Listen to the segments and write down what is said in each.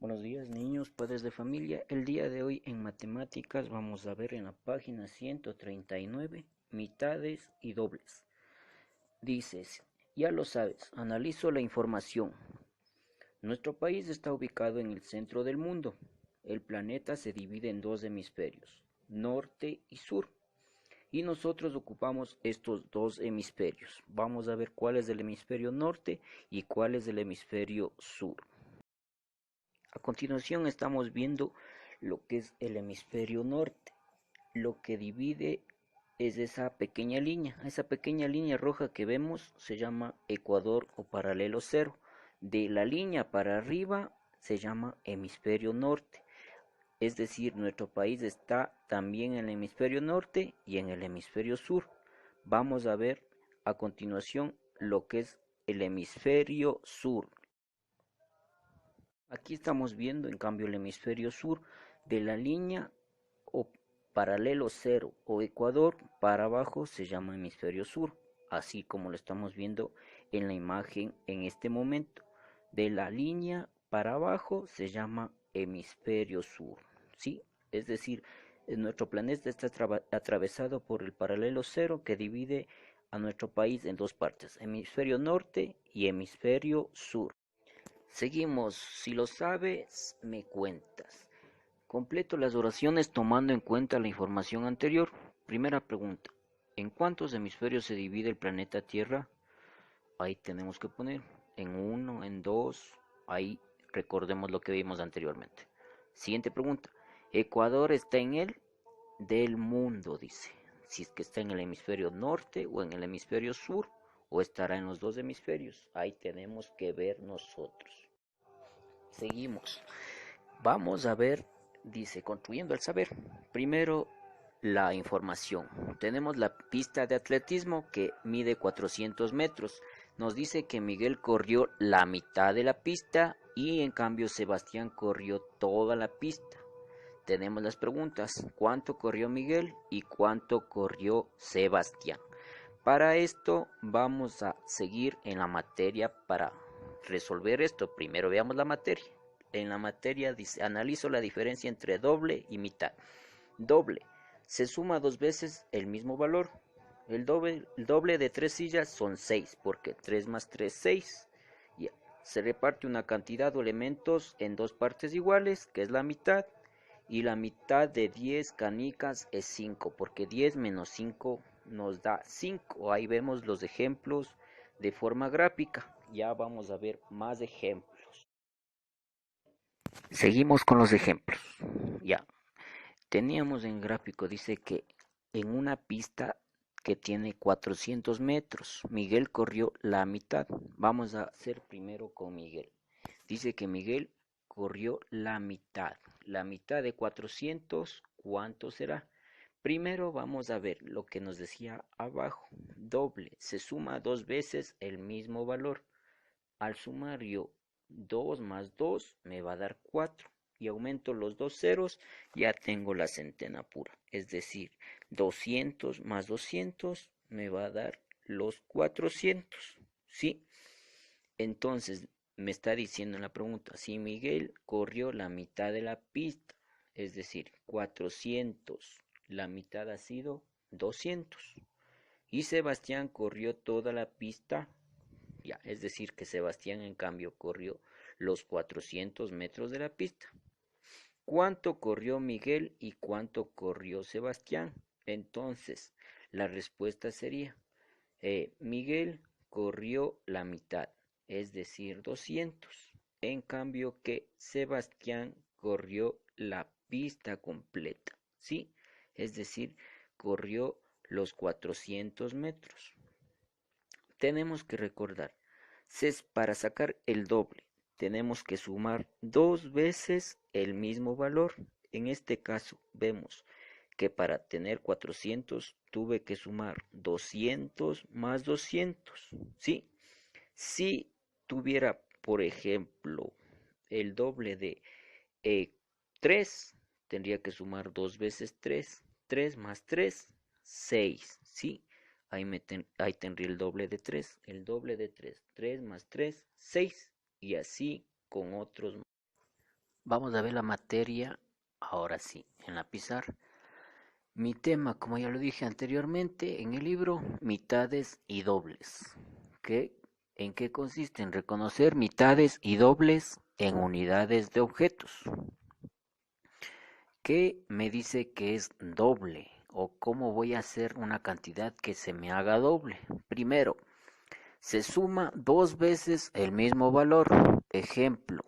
Buenos días niños, padres de familia. El día de hoy en matemáticas vamos a ver en la página 139 mitades y dobles. Dices, ya lo sabes, analizo la información. Nuestro país está ubicado en el centro del mundo. El planeta se divide en dos hemisferios, norte y sur. Y nosotros ocupamos estos dos hemisferios. Vamos a ver cuál es el hemisferio norte y cuál es el hemisferio sur. A continuación estamos viendo lo que es el hemisferio norte. Lo que divide es esa pequeña línea roja que vemos se llama ecuador o paralelo cero. De la línea para arriba se llama hemisferio norte. Es decir, nuestro país está también en el hemisferio norte y en el hemisferio sur. Vamos a ver a continuación lo que es el hemisferio sur. Aquí estamos viendo en cambio el hemisferio sur de la línea o paralelo cero o ecuador para abajo se llama hemisferio sur, así como lo estamos viendo en la imagen en este momento. De la línea para abajo se llama hemisferio sur, ¿sí? Es decir, nuestro planeta está atravesado por el paralelo cero que divide a nuestro país en dos partes, hemisferio norte y hemisferio sur. Seguimos, si lo sabes, me cuentas. Completo las oraciones tomando en cuenta la información anterior. Primera pregunta, ¿en cuántos hemisferios se divide el planeta Tierra? Ahí tenemos que poner en uno, en dos, ahí recordemos lo que vimos anteriormente. Siguiente pregunta, ¿Ecuador está en el del mundo? Dice, si es que está en el hemisferio norte o en el hemisferio sur, o estará en los dos hemisferios. Ahí tenemos que ver nosotros. Seguimos. Vamos a ver, dice, construyendo el saber. Primero, la información. Tenemos la pista de atletismo que mide 400 metros. Nos dice que Miguel corrió la mitad de la pista y en cambio Sebastián corrió toda la pista. Tenemos las preguntas, ¿cuánto corrió Miguel y cuánto corrió Sebastián? Para esto vamos a seguir en la materia para resolver esto. Primero veamos la materia. En la materia dice, analizo la diferencia entre doble y mitad. Doble, se suma dos veces el mismo valor. El doble de 3 sillas son 6, porque 3 más 3, 6. Y se reparte una cantidad de elementos en dos partes iguales, que es la mitad. Y la mitad de 10 canicas es 5, porque 10 menos 5 nos da 5. Ahí vemos los ejemplos de forma gráfica. Ya vamos a ver más ejemplos. Seguimos con los ejemplos. Ya, teníamos en gráfico, dice que en una pista que tiene 400 metros, Miguel corrió la mitad. Vamos a hacer primero con Miguel. Dice que Miguel corrió la mitad. La mitad de 400, ¿cuánto será? Primero vamos a ver lo que nos decía abajo. Doble, se suma dos veces el mismo valor. Al sumar yo 2 más 2 me va a dar 4 y aumento los dos ceros, ya tengo la centena pura. Es decir, 200 más 200 me va a dar los 400. ¿Sí? Entonces me está diciendo en la pregunta, si Miguel corrió la mitad de la pista, es decir, 400, la mitad ha sido 200. Y Sebastián corrió toda la pista, ya, es decir, que Sebastián en cambio corrió los 400 metros de la pista. ¿Cuánto corrió Miguel y cuánto corrió Sebastián? Entonces, la respuesta sería, Miguel corrió la mitad, es decir, 200. En cambio que Sebastián corrió la pista completa, ¿sí? Es decir, corrió los 400 metros. Tenemos que recordar, para sacar el doble, tenemos que sumar dos veces el mismo valor. En este caso, vemos que para tener 400 tuve que sumar 200 más 200, ¿sí? Si tuviera, por ejemplo, el doble de 3, tendría que sumar dos veces 3, 3 más 3, 6, ¿sí? Ahí tendría el doble de 3, el doble de 3, 3 más 3, 6, y así con otros. Vamos a ver la materia ahora sí, en la pizarra. Mi tema, como ya lo dije anteriormente en el libro, mitades y dobles. ¿Qué? ¿En qué consiste? En reconocer mitades y dobles en unidades de objetos. ¿Qué me dice que es doble? ¿O cómo voy a hacer una cantidad que se me haga doble? Primero, se suma dos veces el mismo valor. Ejemplo,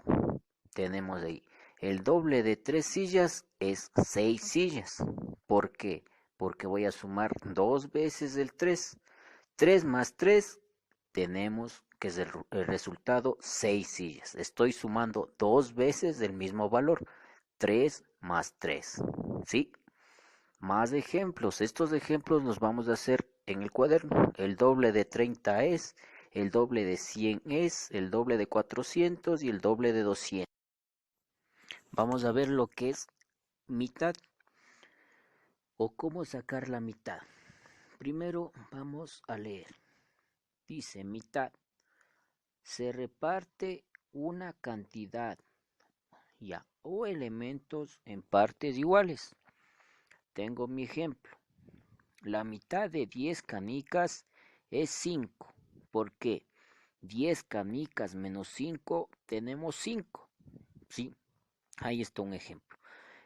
tenemos ahí, el doble de 3 sillas es 6 sillas. ¿Por qué? Porque voy a sumar dos veces el 3. 3 más 3 tenemos que es el resultado 6 sillas. Estoy sumando dos veces el mismo valor. 3 más 3. ¿Sí? Más ejemplos. Estos ejemplos los vamos a hacer en el cuaderno. El doble de 30 es, el doble de 100 es, el doble de 400 y el doble de 200. Vamos a ver lo que es mitad o cómo sacar la mitad. Primero vamos a leer. Dice mitad. Se reparte una cantidad ya o elementos en partes iguales. Tengo mi ejemplo. La mitad de 10 canicas es 5. ¿Por qué? 10 canicas menos 5 tenemos 5. ¿Sí? Ahí está un ejemplo.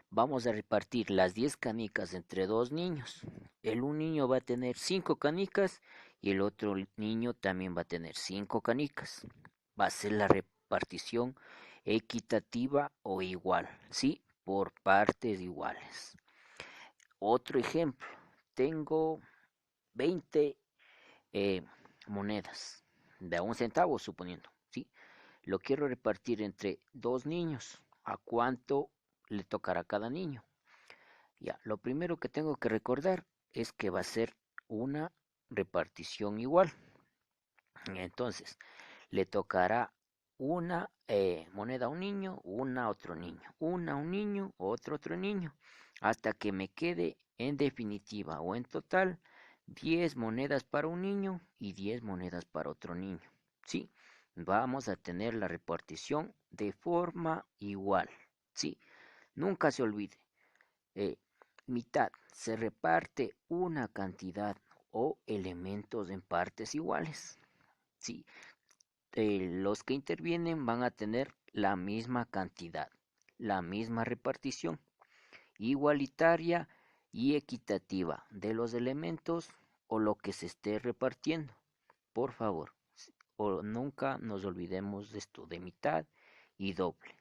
Vamos a repartir las 10 canicas entre dos niños. Un niño va a tener 5 canicas y el otro niño también va a tener 5 canicas. Va a ser la repartición equitativa o igual, ¿sí? Por partes iguales. Otro ejemplo. Tengo 20 monedas de un centavo, suponiendo, ¿sí? Lo quiero repartir entre dos niños. ¿A cuánto le tocará a cada niño? Ya, lo primero que tengo que recordar es que va a ser una repartición igual. Entonces, le tocará una moneda a un niño, una a otro niño, una a un niño, otro niño, hasta que me quede en definitiva o en total 10 monedas para un niño y 10 monedas para otro niño. Sí, vamos a tener la repartición de forma igual. Sí, nunca se olvide. eh, Mitad se reparte una cantidad o elementos en partes iguales. Sí, los que intervienen van a tener la misma cantidad, la misma repartición, igualitaria y equitativa de los elementos o lo que se esté repartiendo. Por favor, o nunca nos olvidemos de esto de mitad y doble.